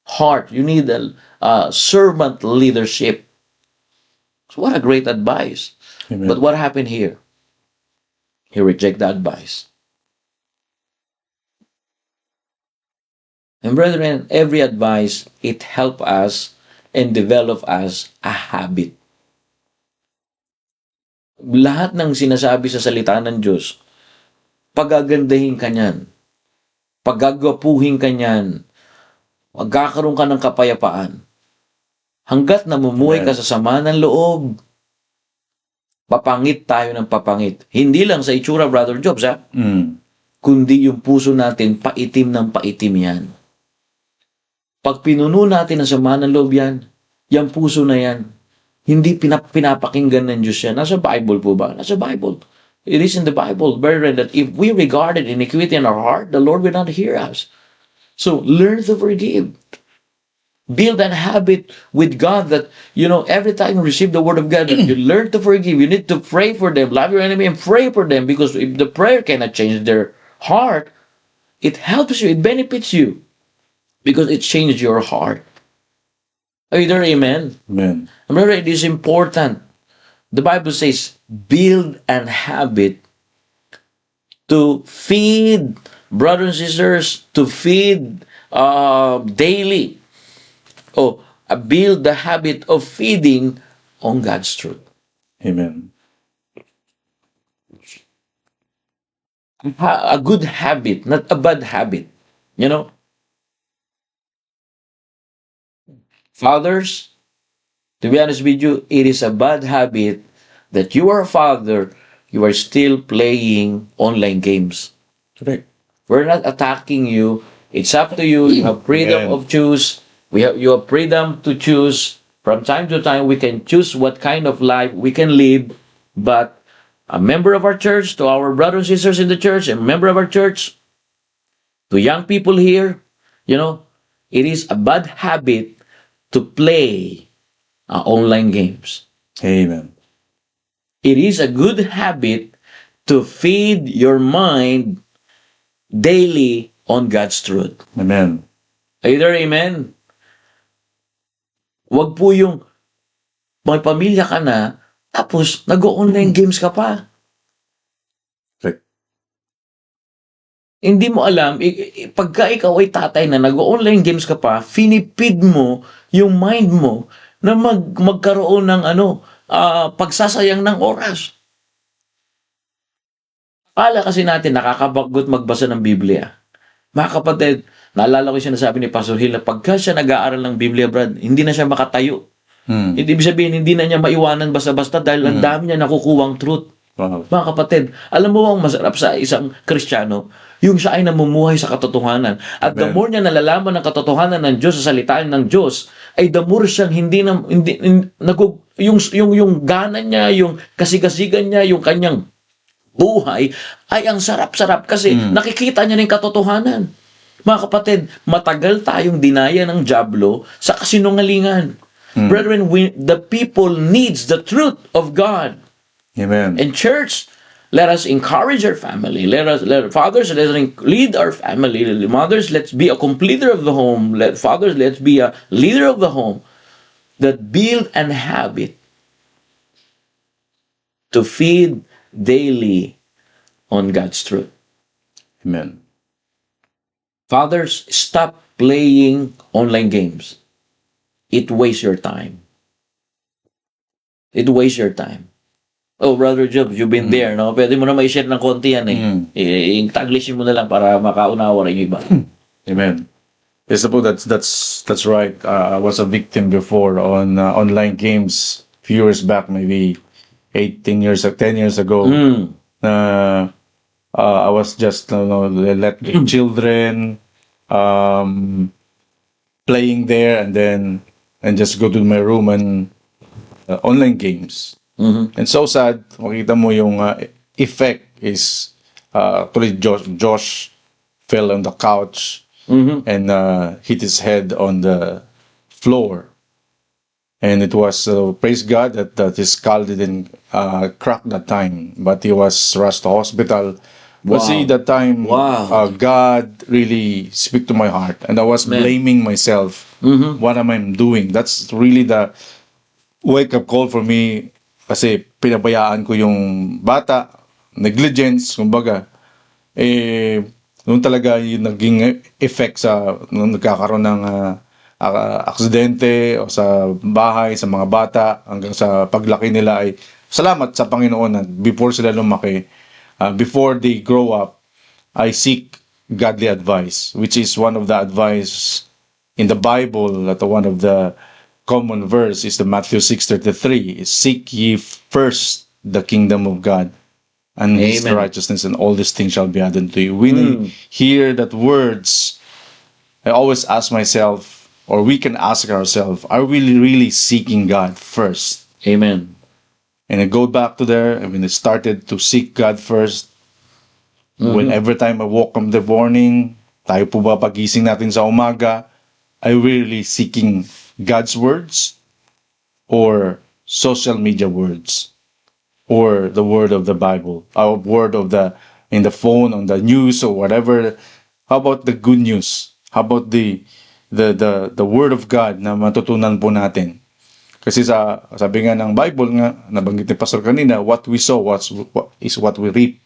heart. You need a servant leadership. So what a great advice. Amen. But what happened here? He rejected the advice. And brethren, every advice, it help us and develop us a habit. Lahat ng sinasabi sa salita ng Diyos, pagagandahin ka niyan, pagagwapuhin ka niyan, magkakaroon ka ng kapayapaan. Hanggat namumuhay ka sa sama ng loob, papangit tayo ng papangit. Hindi lang sa itsura, Brother Jobs, kundi yung puso natin, paitim ng paitim yan. Pag pinuno natin ang sama ng loob yan, yung puso na yan, hindi pinapakinggan ng Diyos yan. Nasa Bible po ba? Nasa Bible. It is in the Bible, brethren, that if we regarded iniquity in our heart, the Lord will not hear us. So, learn to forgive. Build a habit with God that, every time you receive the word of God, that you learn to forgive. You need to pray for them, love your enemy, and pray for them, because if the prayer cannot change their heart, it helps you, it benefits you, because it changed your heart. Are you there? Amen. Amen. Remember, it is important. The Bible says, build an habit to feed brothers and sisters, to feed daily. Build the habit of feeding on God's truth. Amen. A good habit, not a bad habit. Fathers, to be honest with you, it is a bad habit that you are a father, you are still playing online games. Correct. We're not attacking you. It's up to you. You have freedom Amen. of choose. You have freedom to choose. From time to time, we can choose what kind of life we can live. But a member of our church, to our brothers and sisters in the church, a member of our church, to young people here, it is a bad habit to play online games. Amen. It is a good habit to feed your mind daily on God's truth. Amen. Either amen. Wag po yung may pamilya ka na, tapos nag-online games ka pa. Correct. Hindi mo alam, pagka ikaw ay tatay na nag-online games ka pa, finipid mo yung mind mo na magkaroon ng pagsasayang ng oras. Akala kasi natin nakakabagot magbasa ng Biblia. Mga kapatid, naalala ko siya nasabi ni Pastor Hill, pagka siya nag-aaral ng Biblia, Brad, hindi na siya makatayo. Ibig sabihin, hindi na niya maiwanan basta-basta dahil ang dami niya nakukuwang truth. Wow. Mga kapatid, alam mo ang masarap sa isang Kristiyano, yung siya ay namumuhay sa katotohanan. At the Amen. more niya nalalaman ng katotohanan ng Diyos sa salitaan ng Diyos, ay the more siyang yung gana niya, yung kasigasigan niya, yung kanyang buhay, ay ang sarap-sarap kasi nakikita niya ng katotohanan. Mga kapatid, matagal tayong dinaya ng dyablo sa kasinungalingan. Brethren, the people needs the truth of God. Amen. And church, let us encourage our family. Fathers, let us lead our family. Mothers, let's be a completer of the home. Fathers, let's be a leader of the home that build an habit to feed daily on God's truth. Amen. Fathers, stop playing online games. It wastes your time. It wastes your time. Oh, Brother Job, you've been there, no? Pwede mo na may-share ng konti yan, Taglisin mo na lang para makaunawa rin yung iba. Amen. Yes, po, that's right. I was a victim before on online games few years back, maybe 10 years ago. I was just let the children playing there and just go to my room and online games. And so sad, makita mo yung effect is actually Josh fell on the couch and hit his head on the floor. And it was, praise God, that his skull didn't crack that time, but he was rushed to hospital. But see, that time, God really speak to my heart, and I was blaming myself. What am I doing? That's really the wake-up call for me, kasi pinabayaan ko yung bata, negligence, kumbaga. Noon talaga yung naging effect nung nagkakaroon ng aksidente o sa bahay, sa mga bata, hanggang sa paglaki nila ay salamat sa Panginoon na before sila lumaki, before they grow up, I seek godly advice, which is one of the advice in the Bible, that one of the common verse is the Matthew 6:33, seek ye first the kingdom of God and his righteousness, and all these things shall be added to you. When I hear that words, I always ask myself, or we can ask ourselves, are we really seeking God first? Amen. And I go back to there, and when I started to seek God first, when every time I woke up in the morning, tayo po ba pagising natin sa umaga, are we really seeking God's words or social media words or the word of the Bible, our word of the in the phone, on the news or whatever? How about the good news? How about the word of God na matutunan po natin? Kasi sabi nga ng Bible nga, nabanggit ni Pastor kanina, what we sow is what we reap.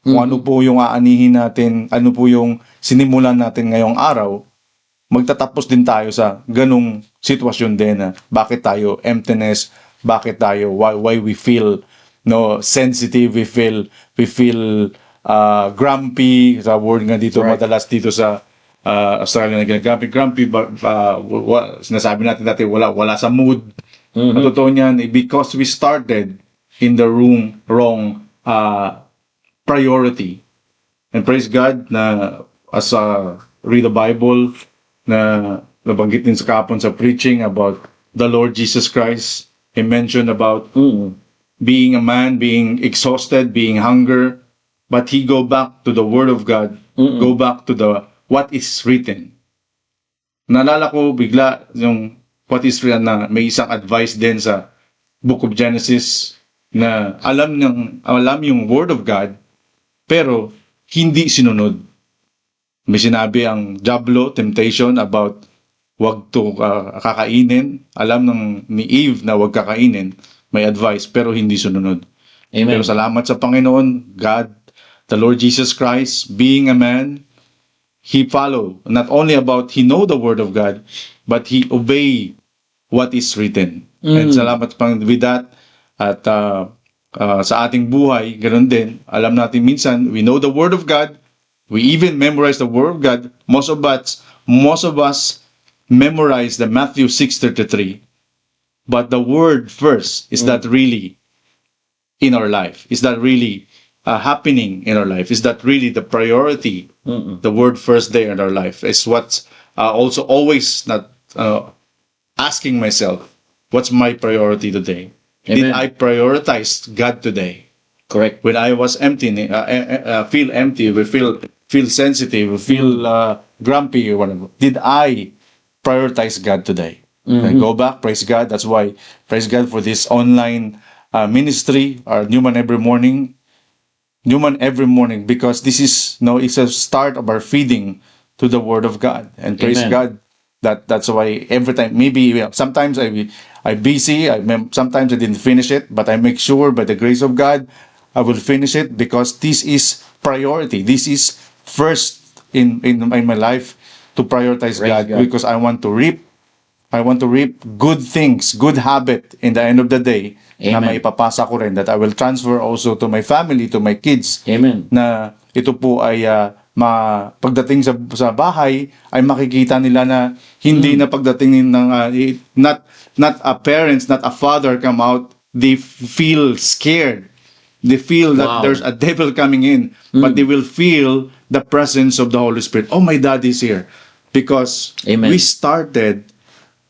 Kung ano po yung aanihin natin, ano po yung sinimulan natin ngayong araw, magtatapos din tayo sa ganung sitwasyon din na bakit tayo emptiness, bakit tayo, why we feel sensitive, we feel grumpy, sa word nga dito, Right. madalas dito sa Australia na grumpy, sinasabi natin dati wala sa mood. Ang totoo niyan, because we started in the wrong priority. And praise God na as read the Bible, na nabanggit din sa kapon sa preaching about the Lord Jesus Christ. He mentioned about being a man, being exhausted, being hunger, but he go back to the Word of God, go back to the what is written. Naalala ko bigla yung what is written na may isang advice din sa Book of Genesis na alam yung Word of God, pero hindi sinunod. May sinabi ang Diablo, temptation about wag to kakainin. Alam ni Eve na wag kakainin. May advice, pero hindi sununod. Amen. Pero salamat sa Panginoon, God, the Lord Jesus Christ, being a man, He follow, not only about He know the Word of God, but He obey what is written. And salamat with that. At sa ating buhay, ganoon din. Alam natin minsan, we know the Word of God, we even memorize the Word of God. Most of us memorize the Matthew 6:33. But the Word first, is that really in our life? Is that really happening in our life? Is that really the priority? The Word first there in our life is what's also always not asking myself, what's my priority today? Did Amen. I prioritize God today? Correct. When I was empty, feel empty, we feel sensitive, we feel grumpy or whatever. Did I prioritize God today? And go back, praise God. That's why praise God for this online ministry, our Newman Every Morning, because this is it's a start of our feeding to the Word of God, and praise Amen. God. That's why every time, maybe sometimes I'm busy, sometimes I didn't finish it, but I make sure by the grace of God I will finish it, because this is priority. This is first in my life, to prioritize Praise God, God. because I want to reap good things, good habit in the end of the day, na Amen. maipapasa ko rin, that I will transfer also to my family, to my kids, Amen. na ito po ay pagdating sa bahay ay makikita nila na hindi na pagdating ng not a parents, not a father come out, they feel scared. They feel that Wow. there's a devil coming in, but they will feel the presence of the Holy Spirit. Oh, my dad is here. Because Amen. we started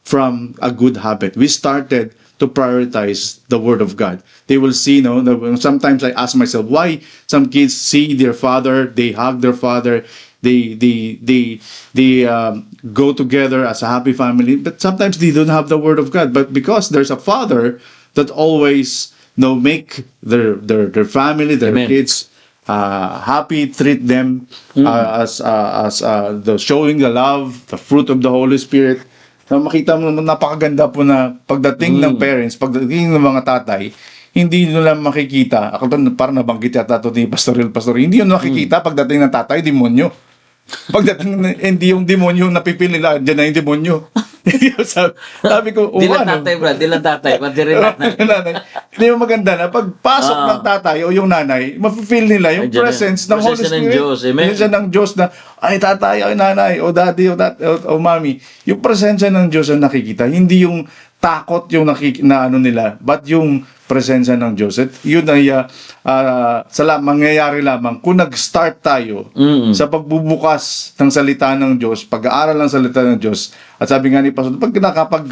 from a good habit. We started to prioritize the Word of God. They will see, sometimes I ask myself, why some kids see their father, they hug their father, they go together as a happy family, but sometimes they don't have the Word of God. But because there's a father that always make their family, their Amen. kids happy, treat them as the showing the love, the fruit of the Holy Spirit. Na makita mo, napakaganda po na pagdating ng parents, pagdating ng mga tatay, hindi nila makikita. Ako parang nabanggit yata ito ni Pastor, hindi yun makikita pagdating ng tatay, demonyo. Pagdating, hindi yung demonyo napipil nila, dyan na yung demonyo. sabi ko, Di lang tatay, Brad. Di lang tatay. Pati rin nanay. Hindi mo maganda na pagpasok ng tatay o yung nanay, mafe-feel nila yung Ay, dyan presence na. ng Holy Presensya ng Spirit. Diyos. Amen. Presensya ng Diyos na, ay tatay, ay nanay, o daddy, o mami. Yung presensya ng Diyos ang nakikita. Hindi yung takot yung nila, but yung presensya ng Diyos. At yun ay mangyayari lamang kung nag-start tayo sa pagbubukas ng salita ng Diyos, pag-aaral ng salita ng Diyos. At sabi nga ni Pastor, kapag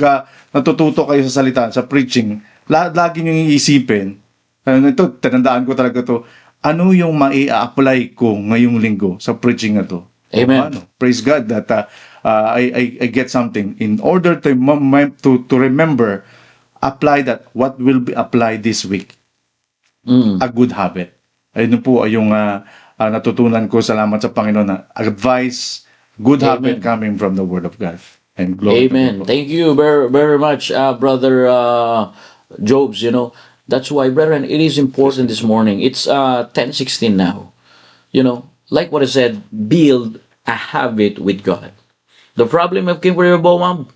natututo kayo sa salita, sa preaching, lagi nyo iisipin, ito, tinandaan ko talaga to, ano yung mai-apply ko ngayong linggo sa preaching na to? Amen. Praise God that I get something in order to remember, apply that what will be applied this week, Mm. a good habit. Ayun po ay yung natutunan ko. Salamat sa Panginoon na advice, good habit Amen. coming from the Word of God. And glory to Amen. God. Thank you very, very much, brother Jobs. You know, that's why, brethren, it is important this morning. It's 10:16 now. You know, like what I said, build a habit with God. The problem of King Rehoboam,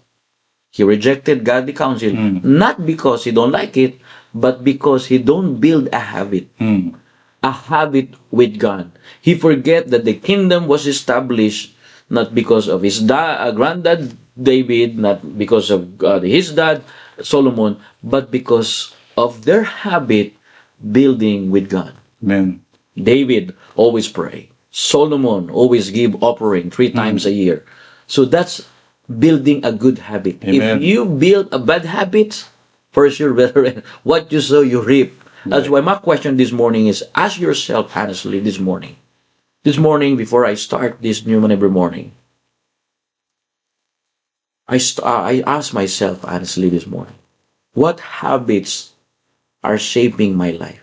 he rejected godly counsel, not because he don't like it, but because he don't build a habit with God. He forget that the kingdom was established not because of his granddad David, not because of his dad Solomon, but because of their habit building with God. Amen. David always pray. Solomon always give offering 3 times a year. So that's building a good habit. Amen. If you build a bad habit, for sure, brethren, what you sow, you reap. That's why my question this morning is, ask yourself honestly this morning. This morning, before I start this new one every morning, I ask myself honestly this morning, what habits are shaping my life?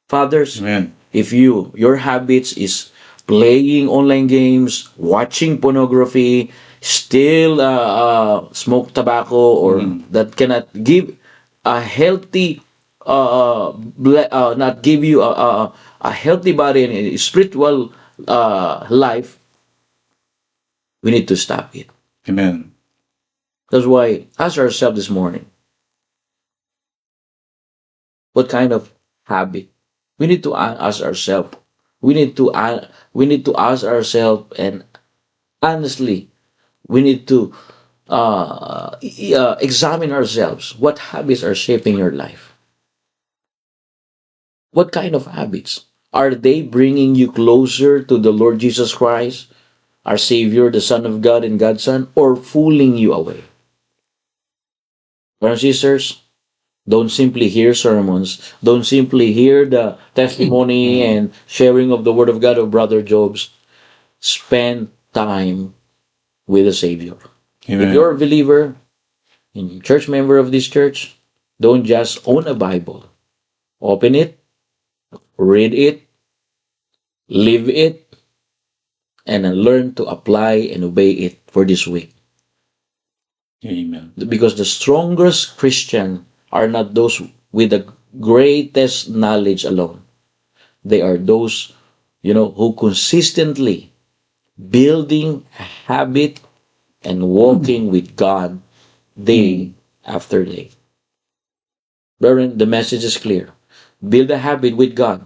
Fathers, Amen. if your habits is playing online games, watching pornography, still smoke tobacco, or that cannot give a healthy not give you a healthy body and a spiritual life, we need to stop it. Amen. That's why ask ourselves this morning, what kind of habit? We need to ask ourselves. We need to ask ourselves, and honestly, we need to examine ourselves. What habits are shaping your life? What kind of habits? Are they bringing you closer to the Lord Jesus Christ, our Savior, the Son of God and God's Son, or fooling you away? Brothers and sisters, don't simply hear sermons. Don't simply hear the testimony and sharing of the Word of God of Brother Jobs. Spend time with the Savior. Amen. If you're a believer and church member of this church, don't just own a Bible. Open it, read it, live it, and then learn to apply and obey it for this week. Amen. Because the strongest Christian are not those with the greatest knowledge alone. They are those, who consistently building a habit and walking with God day after day. Brethren, the message is clear. Build a habit with God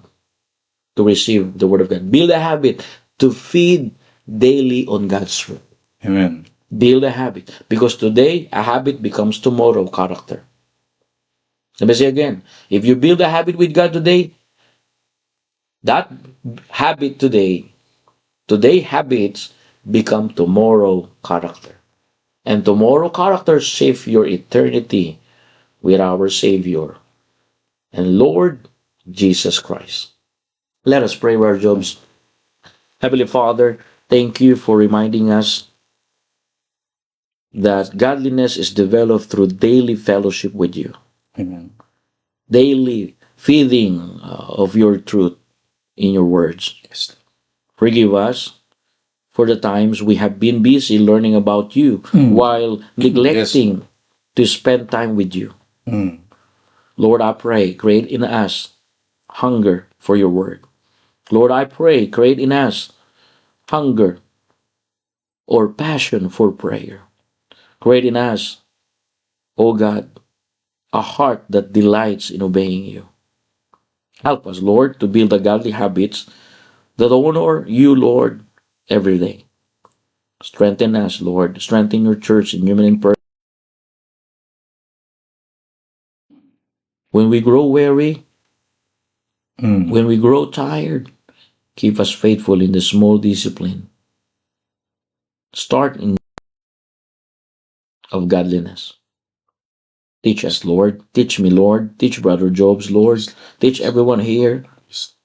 to receive the Word of God. Build a habit to feed daily on God's Word. Amen. Build a habit. Because today, a habit becomes tomorrow character. Let me say again. If you build a habit with God today, that habit today habits become tomorrow character. And tomorrow character shape your eternity with our Savior and Lord Jesus Christ. Let us pray, our Jobs. Heavenly Father, thank you for reminding us that godliness is developed through daily fellowship with you, Amen. daily feeding of your truth in your words. Yes. Forgive us for the times we have been busy learning about you while neglecting to spend time with you. Mm. Lord, I pray, create in us hunger for your word. Lord, I pray, create in us hunger or passion for prayer. Create in us, O God, a heart that delights in obeying you. Help us, Lord, to build the godly habits that honor you, Lord, every day. Strengthen us, Lord. Strengthen your church in human and person. When we grow weary, when we grow tired, keep us faithful in the small discipline. Start in of godliness. Teach us, Lord. Teach me, Lord. Teach Brother Jobs, Lord. Teach everyone here.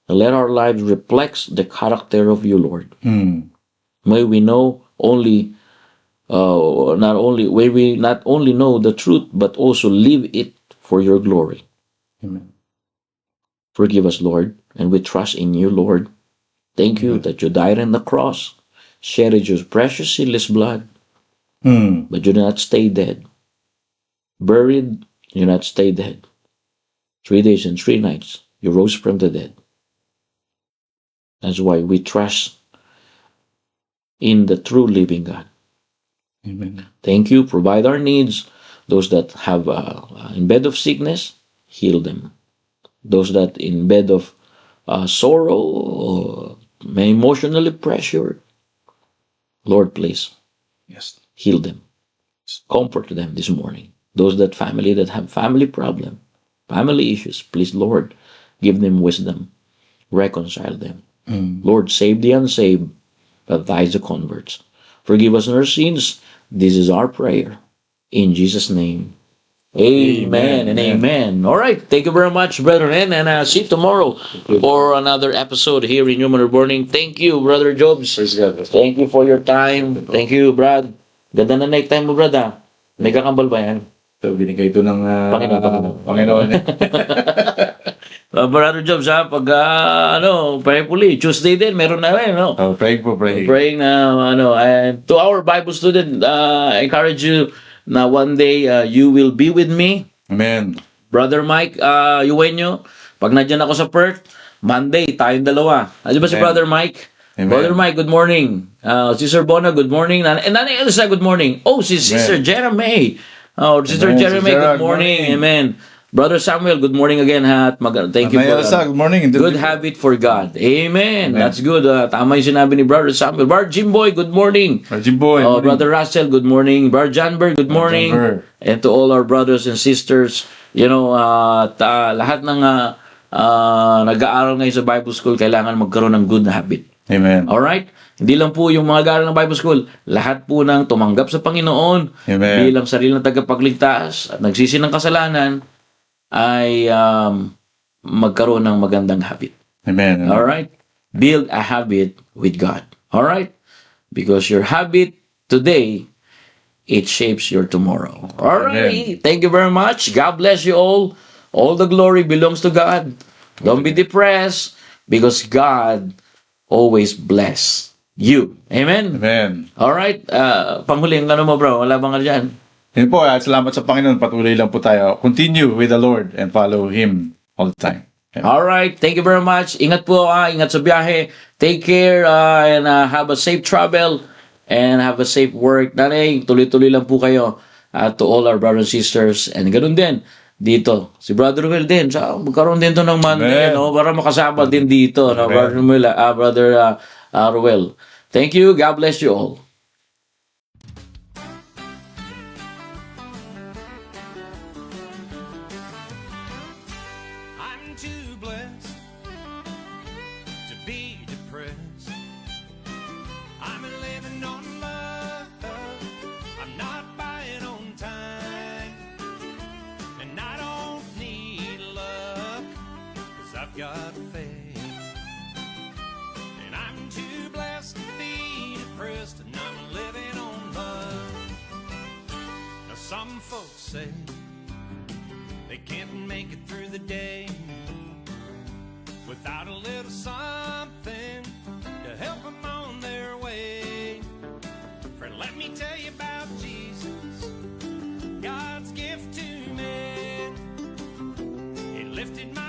And let our lives reflect the character of you, Lord. Mm. May we know only may we not only know the truth, but also live it for your glory. Amen. Forgive us, Lord, and we trust in you, Lord. Thank you that you died on the cross, shedded your precious sinless blood, but you did not stay dead. Buried, you did not stay dead. 3 days and 3 nights, you rose from the dead. That's why we trust in the true living God. Amen. Thank you. Provide our needs. Those that have in bed of sickness, heal them. Those that in bed of sorrow or emotionally pressured, Lord, please Yes. heal them. Comfort them this morning. Those that have family problem, family issues, please, Lord, give them wisdom. Reconcile them. Lord, save the unsaved, baptize the converts. Forgive us our sins. This is our prayer. In Jesus' name. Amen and amen. All right. Thank you very much, brethren. And see you tomorrow for another episode here in Human Reborning. Thank you, Brother Jobs. Thank you for your time. Thank you, Brad. Ganda na night time mo, Brad. Ah. May kakambal ba yan? So, binigay ito ng Panginoon. Brother Jobs, ha, pag prayerfully, Tuesday din, meron na rin, no? Oh, praying po, praying. Praying na, and to our Bible student, I encourage you na one day you will be with me. Amen. Brother Mike, Eugenio, pag nandiyan ako sa Perth, Monday, tayong dalawa. Ano ba si Amen. Brother Mike? Amen. Brother Mike, good morning. Sister Bona, good morning. And Nanay Elsa, good morning. Oh, si Sister Jeremy. Oh, Sister Amen. Jeremy, Sister good morning. Amen. Brother Samuel, good morning again, ha. Thank you for Good morning. good habit for God. Amen. That's good. Tama yung sinabi ni Brother Samuel. Brother Jimboy, good morning. Jimboy. Oh, Brother Russell, good morning. Brother Janber, good morning. Janber. And to all our brothers and sisters, lahat ng nag-aaral ngayon sa Bible School, kailangan magkaroon ng good habit. Amen. Alright? Hindi lang po yung mga gaaral ng Bible School, lahat po ng tumanggap sa Panginoon Amen. bilang sarili ng tagapagligtas at nagsisi ng kasalanan ay magkaroon ng magandang habit. Amen. Alright? Build a habit with God. Alright? Because your habit today, it shapes your tomorrow. Alright? Thank you very much. God bless you all. All the glory belongs to God. Don't be depressed because God always bless you. Amen? Amen. Alright? Panghuling mo, bro. Wala bang dyan? Yun po, at salamat sa Panginoon. Patuloy lang po tayo. Continue with the Lord and follow Him all the time. Amen. Alright, thank you very much. Ingat po, ingat sa biyahe. Take care and have a safe travel and have a safe work. Nanay, tuloy-tuloy lang po kayo to all our brothers and sisters. And ganun din, dito, si Brother Will din. So, magkaroon din to ng Monday, para makasama din dito. No? Brother Will, Brother Ruel. Thank you. God bless you all. I'm too blessed to be depressed. I'm living on love. I'm not buying on time. And I don't need luck, 'cause I've got faith. And I'm too blessed to be depressed, and I'm living on love. Now some folks say they can't make it through the day without a little something to help them on their way. Friend, let me tell you about Jesus, God's gift to man. He lifted my